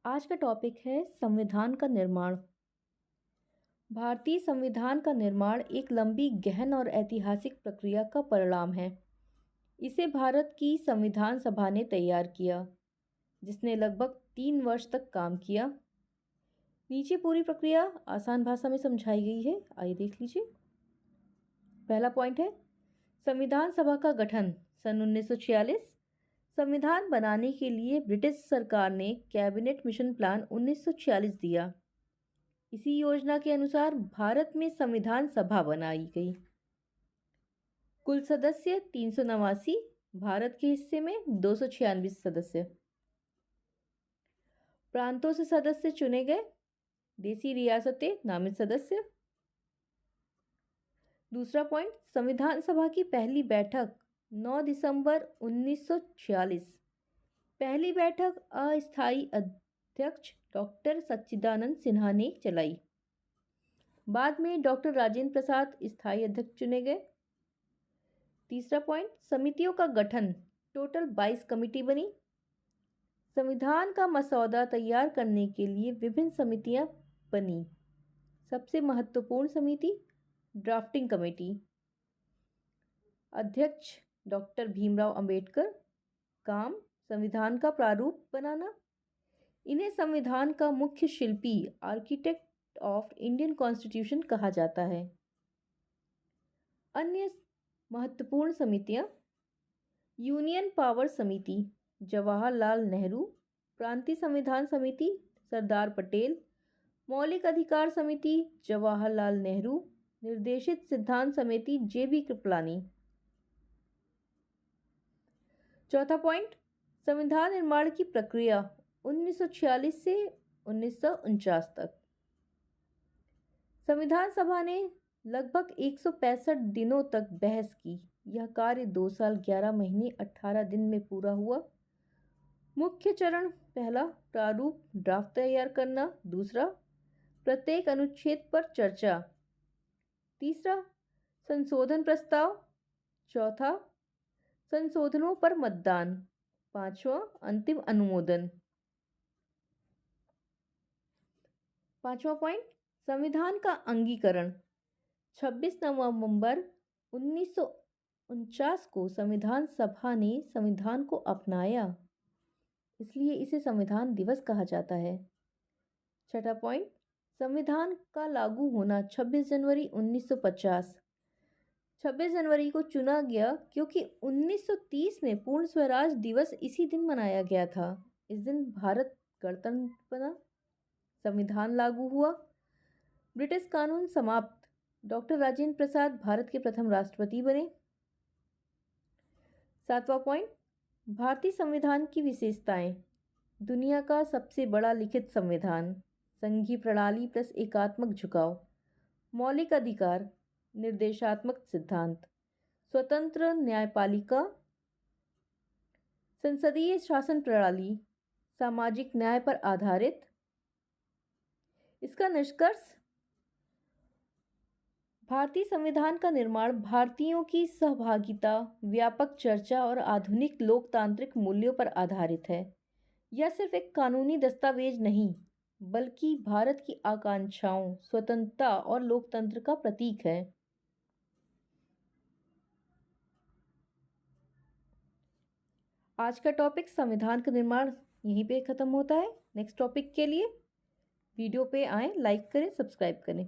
आज का टॉपिक है संविधान का निर्माण। भारतीय संविधान का निर्माण एक लंबी, गहन और ऐतिहासिक प्रक्रिया का परिणाम है। इसे भारत की संविधान सभा ने तैयार किया, जिसने लगभग 3 वर्ष तक काम किया। नीचे पूरी प्रक्रिया आसान भाषा में समझाई गई है, आइए देख लीजिए। पहला पॉइंट है संविधान सभा का गठन सन 1946। संविधान बनाने के लिए ब्रिटिश सरकार ने कैबिनेट मिशन प्लान 1946 दिया। इसी योजना के अनुसार भारत में संविधान सभा बनाई गई। कुल सदस्य 389, भारत के हिस्से में 296 सदस्य। प्रांतों से सदस्य चुने गए, देसी रियासतें नामित सदस्य। दूसरा पॉइंट, संविधान सभा की पहली बैठक 9 दिसंबर 1946। पहली बैठक अस्थायी अध्यक्ष डॉक्टर सच्चिदानंद सिन्हा ने चलाई। बाद में डॉक्टर राजेंद्र प्रसाद स्थायी अध्यक्ष चुने गए। तीसरा पॉइंट, समितियों का गठन टोटल 22 कमेटी बनी। संविधान का मसौदा तैयार करने के लिए विभिन्न समितियां बनी। सबसे महत्वपूर्ण समिति ड्राफ्टिंग कमेटी। अध्यक्ष डॉक्टर भीमराव अंबेडकर। काम संविधान का प्रारूप बनाना। इन्हें संविधान का मुख्य शिल्पी आर्किटेक्ट ऑफ इंडियन कॉन्स्टिट्यूशन कहा जाता है। अन्य महत्वपूर्ण समितियां यूनियन पावर समिति जवाहरलाल नेहरू, प्रांतीय संविधान समिति सरदार पटेल, मौलिक अधिकार समिति जवाहरलाल नेहरू, निर्देशित सिद्धांत समिति जेबी कृपलानी। चौथा पॉइंट, संविधान निर्माण की प्रक्रिया 1946 से 1949 तक। संविधान सभा ने लगभग 165 दिनों तक बहस की। यह कार्य 2 साल 11 महीने 18 दिन में पूरा हुआ। मुख्य चरण पहला, प्रारूप ड्राफ्ट तैयार करना। दूसरा, प्रत्येक अनुच्छेद पर चर्चा। तीसरा, संशोधन प्रस्ताव। चौथा, संशोधनों पर मतदान। पांचवा, अंतिम अनुमोदन। पांचवा पॉइंट, संविधान का अंगीकरण 26 नवंबर 1949 को संविधान सभा ने संविधान को अपनाया, इसलिए इसे संविधान दिवस कहा जाता है। छठा पॉइंट, संविधान का लागू होना 26 जनवरी 1950। 26 जनवरी को चुना गया क्योंकि 1930 में पूर्ण स्वराज दिवस इसी दिन मनाया गया था। इस दिन भारत गणतंत्र बना, संविधान लागू हुआ, ब्रिटिश कानून समाप्त, डॉक्टर राजेंद्र प्रसाद भारत के प्रथम राष्ट्रपति बने। सातवां पॉइंट, भारतीय संविधान की विशेषताएं। दुनिया का सबसे बड़ा लिखित संविधान, संघीय प्रणाली प्लस एकात्मक झुकाव, मौलिक अधिकार, निर्देशात्मक सिद्धांत, स्वतंत्र न्यायपालिका, संसदीय शासन प्रणाली, सामाजिक न्याय पर आधारित। इसका निष्कर्ष, भारतीय संविधान का निर्माण भारतीयों की सहभागिता, व्यापक चर्चा और आधुनिक लोकतांत्रिक मूल्यों पर आधारित है। यह सिर्फ एक कानूनी दस्तावेज नहीं, बल्कि भारत की आकांक्षाओं, स्वतंत्रता और लोकतंत्र का प्रतीक है। आज का टॉपिक संविधान का निर्माण यहीं पे ख़त्म होता है। नेक्स्ट टॉपिक के लिए वीडियो पे आएँ, लाइक करें, सब्सक्राइब करें।